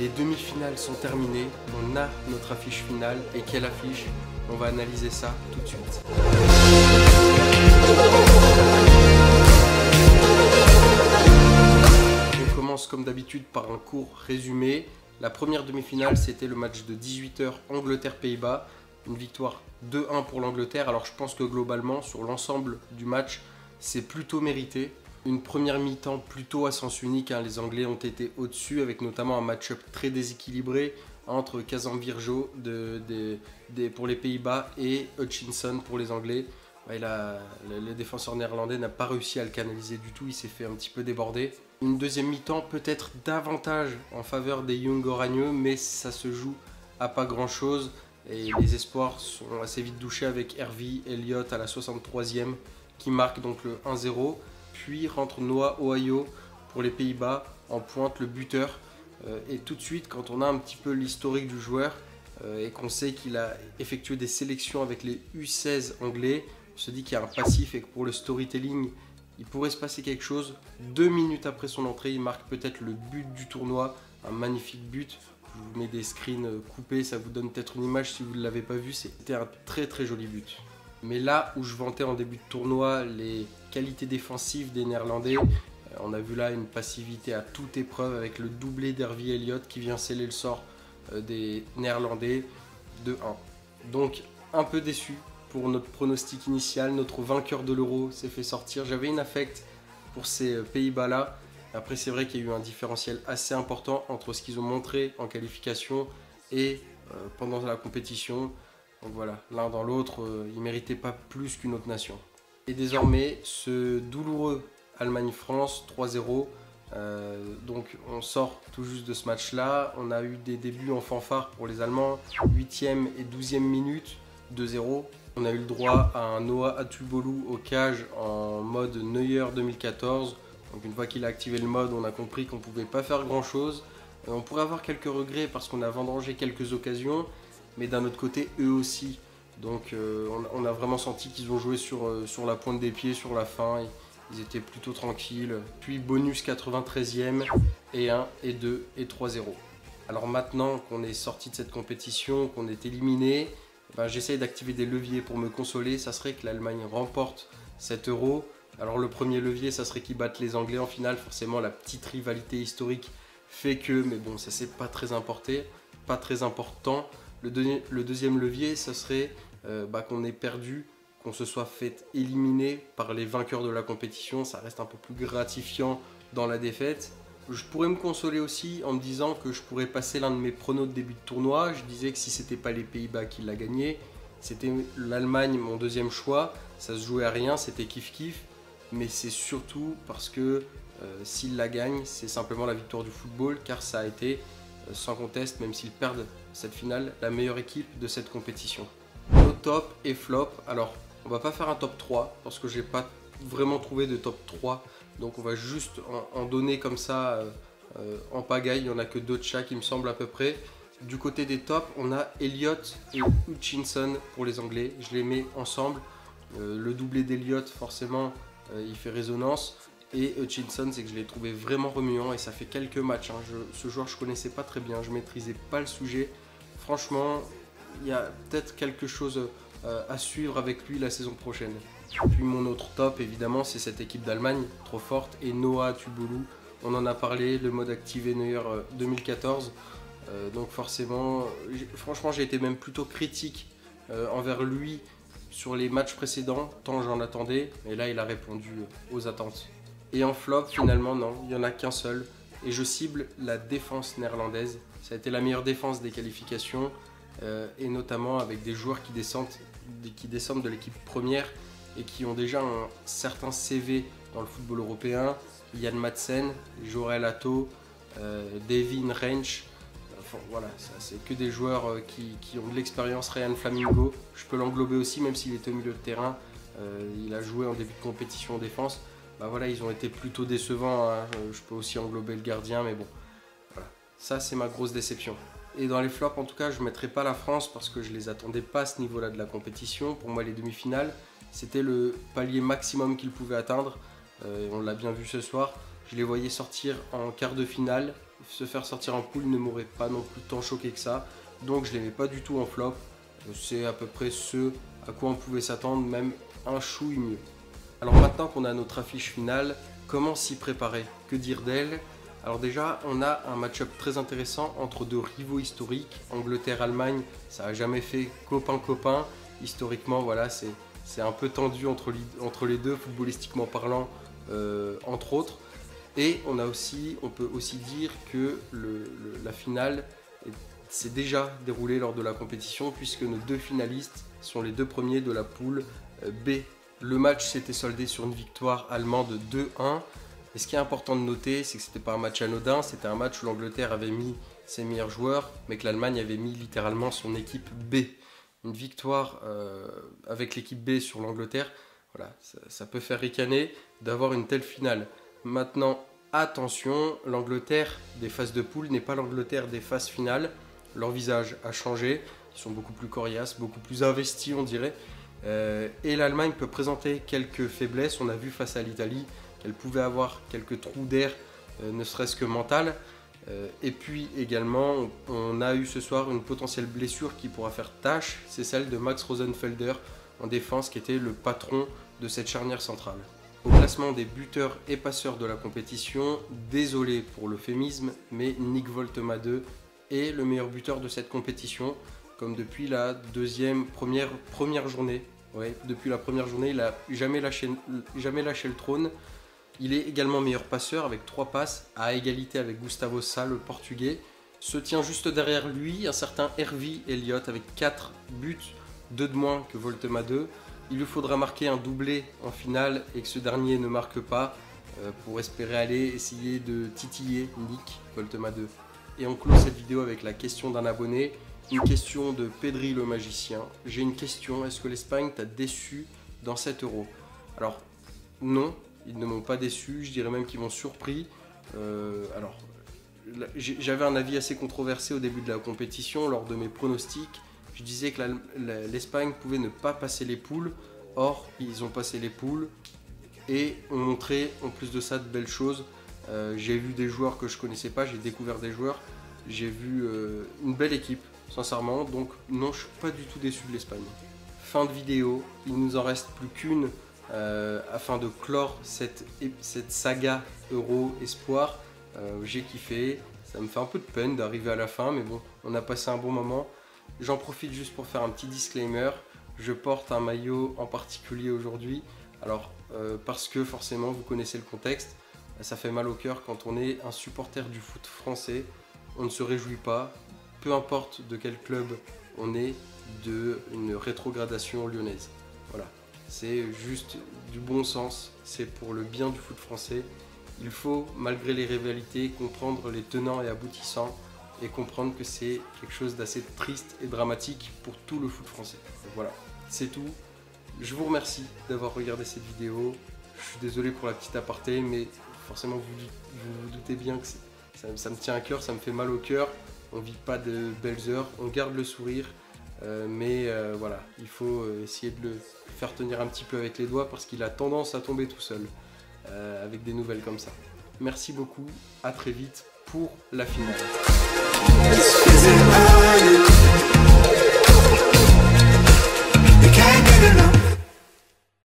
Les demi-finales sont terminées, on a notre affiche finale. Et quelle affiche? On va analyser ça tout de suite. On commence comme d'habitude par un court résumé. La première demi-finale, c'était le match de 18 h Angleterre-Pays-Bas. Une victoire 2-1 pour l'Angleterre. Alors je pense que globalement, sur l'ensemble du match, c'est plutôt mérité. Une première mi-temps plutôt à sens unique, hein. Les Anglais ont été au-dessus avec notamment un match-up très déséquilibré entre Casemiro pour les Pays-Bas et Hutchinson pour les Anglais. Le défenseur néerlandais n'a pas réussi à le canaliser du tout, il s'est fait un petit peu déborder. Une deuxième mi-temps peut-être davantage en faveur des Young Orageux, mais ça se joue à pas grand-chose. Et les espoirs sont assez vite douchés avec Harvey Elliott à la 63e qui marque donc le 1-0. Puis rentre Noah Ohio pour les Pays-Bas, en pointe le buteur. Et tout de suite, quand on a un petit peu l'historique du joueur et qu'on sait qu'il a effectué des sélections avec les U16 anglais, on se dit qu'il y a un passif et que pour le storytelling, il pourrait se passer quelque chose. 2 minutes après son entrée, il marque peut-être le but du tournoi, un magnifique but. Je vous mets des screens coupés, ça vous donne peut-être une image si vous ne l'avez pas vu. C'était un très très joli but. Mais là où je vantais en début de tournoi les qualités défensives des Néerlandais, on a vu là une passivité à toute épreuve avec le doublé d'Harvey Elliott qui vient sceller le sort des Néerlandais de 1. Donc un peu déçu pour notre pronostic initial, notre vainqueur de l'Euro s'est fait sortir. J'avais une affecte pour ces Pays-Bas là. Après c'est vrai qu'il y a eu un différentiel assez important entre ce qu'ils ont montré en qualification et pendant la compétition. Donc voilà, l'un dans l'autre, ils ne méritaient pas plus qu'une autre nation. Et désormais, ce douloureux Allemagne-France 3-0, donc on sort tout juste de ce match-là. On a eu des débuts en fanfare pour les Allemands, 8e et 12e minute, 2-0. On a eu le droit à un Noah Atubolu au cage en mode Neuer 2014. Donc une fois qu'il a activé le mode, on a compris qu'on ne pouvait pas faire grand-chose. On pourrait avoir quelques regrets parce qu'on a vendangé quelques occasions. Mais d'un autre côté, eux aussi. Donc on a vraiment senti qu'ils ont joué sur la pointe des pieds sur la fin. Ils étaient plutôt tranquilles. Puis bonus 93e, et 1, et 2, et 3-0. Alors maintenant qu'on est sorti de cette compétition, qu'on est éliminé, j'essaye d'activer des leviers pour me consoler. Ça serait que l'Allemagne remporte cet Euro. Alors le premier levier, ça serait qu'ils battent les Anglais en finale. Forcément, la petite rivalité historique fait que, mais bon, ça c'est pas très important. Le deuxième levier, ce serait qu'on ait perdu, qu'on se soit fait éliminer par les vainqueurs de la compétition. Ça reste un peu plus gratifiant dans la défaite. Je pourrais me consoler aussi en me disant que je pourrais passer l'un de mes pronos de début de tournoi. Je disais que si c'était pas les Pays-Bas qui l'a gagné, c'était l'Allemagne, mon deuxième choix. Ça se jouait à rien, c'était kiff-kiff. Mais c'est surtout parce que s'ils la gagnent, c'est simplement la victoire du football, car ça a été, sans conteste, même s'ils perdent cette finale, la meilleure équipe de cette compétition. Nos top et flop, alors on va pas faire un top 3 parce que j'ai pas vraiment trouvé de top 3, donc on va juste en donner comme ça en pagaille. Il n'y en a que 2 de chaque, il me semble, à peu près. Du côté des tops, on a Elliott et Hutchinson pour les Anglais, je les mets ensemble. Le doublé d'Elliott, forcément, il fait résonance. Et Hutchinson, c'est que je l'ai trouvé vraiment remuant et ça fait quelques matchs. Hein. Ce joueur, je ne connaissais pas très bien, je ne maîtrisais pas le sujet. Franchement, il y a peut-être quelque chose à suivre avec lui la saison prochaine. Puis mon autre top, évidemment, c'est cette équipe d'Allemagne, trop forte, et Noah Atubolu. On en a parlé, le mode activé Neuer 2014. Donc forcément, franchement, j'ai été même plutôt critique envers lui sur les matchs précédents, tant j'en attendais. Et là, il a répondu aux attentes. Et en flop, finalement, non, il n'y en a qu'un seul. Et je cible la défense néerlandaise. Ça a été la meilleure défense des qualifications. Et notamment avec des joueurs qui descendent de l'équipe première et qui ont déjà un certain CV dans le football européen. Yann Madsen, Jorel Atto, Devin Rensch. Enfin, voilà, c'est que des joueurs qui ont de l'expérience. Ryan Flamingo, je peux l'englober aussi, même s'il était au milieu de terrain. Il a joué en début de compétition en défense. Voilà, ils ont été plutôt décevants, hein. Je peux aussi englober le gardien, mais bon, voilà. Ça, c'est ma grosse déception. Et dans les flops, en tout cas, je ne mettrai pas la France parce que je ne les attendais pas à ce niveau-là de la compétition. Pour moi, les demi-finales, c'était le palier maximum qu'ils pouvaient atteindre. On l'a bien vu ce soir. Je les voyais sortir en quart de finale, se faire sortir en poule ne m'aurait pas non plus tant choqué que ça. Donc je ne les mets pas du tout en flop. C'est à peu près ce à quoi on pouvait s'attendre, même un chouille mieux. Alors maintenant qu'on a notre affiche finale, comment s'y préparer? Que dire d'elle? Alors déjà, on a un match-up très intéressant entre deux rivaux historiques. Angleterre-Allemagne, ça n'a jamais fait copain-copain. Historiquement, voilà, c'est un peu tendu entre les deux, footballistiquement parlant, entre autres. Et on peut aussi dire que la finale s'est déjà déroulée lors de la compétition, puisque nos deux finalistes sont les deux premiers de la poule B. Le match s'était soldé sur une victoire allemande 2-1. Et ce qui est important de noter, c'est que ce n'était pas un match anodin, c'était un match où l'Angleterre avait mis ses meilleurs joueurs, mais que l'Allemagne avait mis littéralement son équipe B. Une victoire avec l'équipe B sur l'Angleterre, voilà, ça peut faire ricaner d'avoir une telle finale. Maintenant, attention, l'Angleterre des phases de poule n'est pas l'Angleterre des phases finales. Leur visage a changé, ils sont beaucoup plus coriaces, beaucoup plus investis, on dirait. Et l'Allemagne peut présenter quelques faiblesses. On a vu face à l'Italie qu'elle pouvait avoir quelques trous d'air, ne serait-ce que mental. Et puis également, on a eu ce soir une potentielle blessure qui pourra faire tâche. C'est celle de Max Rosenfelder en défense, qui était le patron de cette charnière centrale. Au classement des buteurs et passeurs de la compétition, désolé pour l'euphémisme, mais Nick Woltemade est le meilleur buteur de cette compétition, comme depuis la première journée. Ouais, depuis la première journée, il n'a jamais lâché le trône. Il est également meilleur passeur avec 3 passes, à égalité avec Gustavo Sá, le portugais. Se tient juste derrière lui un certain Harvey Elliott avec 4 buts, 2 de moins que Woltemade. Il lui faudra marquer un doublé en finale et que ce dernier ne marque pas pour espérer essayer de titiller Nick Woltemade. Et on clôt cette vidéo avec la question d'un abonné. Une question de Pedri le magicien. J'ai une question, est-ce que l'Espagne t'a déçu dans cet Euro? Alors, non, ils ne m'ont pas déçu, je dirais même qu'ils m'ont surpris. J'avais un avis assez controversé au début de la compétition, lors de mes pronostics. Je disais que l'Espagne pouvait ne pas passer les poules. Or, ils ont passé les poules et ont montré, en plus de ça, de belles choses. J'ai vu des joueurs que je ne connaissais pas, j'ai découvert des joueurs. J'ai vu une belle équipe, sincèrement. Donc non, je ne suis pas du tout déçu de l'Espagne. Fin de vidéo, il ne nous en reste plus qu'une afin de clore cette saga Euro Espoir. J'ai kiffé, ça me fait un peu de peine d'arriver à la fin, mais bon, on a passé un bon moment. J'en profite juste pour faire un petit disclaimer. Je porte un maillot en particulier aujourd'hui. Alors, parce que forcément, vous connaissez le contexte, ça fait mal au cœur quand on est un supporter du foot français. On ne se réjouit pas, peu importe de quel club on est, d'une rétrogradation lyonnaise. Voilà, c'est juste du bon sens, c'est pour le bien du foot français. Il faut, malgré les rivalités, comprendre les tenants et aboutissants et comprendre que c'est quelque chose d'assez triste et dramatique pour tout le foot français. Donc voilà, c'est tout. Je vous remercie d'avoir regardé cette vidéo. Je suis désolé pour la petite aparté, mais forcément vous vous doutez bien que ça me tient à cœur, ça me fait mal au cœur. On ne vit pas de belles heures, on garde le sourire, mais voilà, il faut essayer de le faire tenir un petit peu avec les doigts parce qu'il a tendance à tomber tout seul avec des nouvelles comme ça. Merci beaucoup, à très vite pour la finale.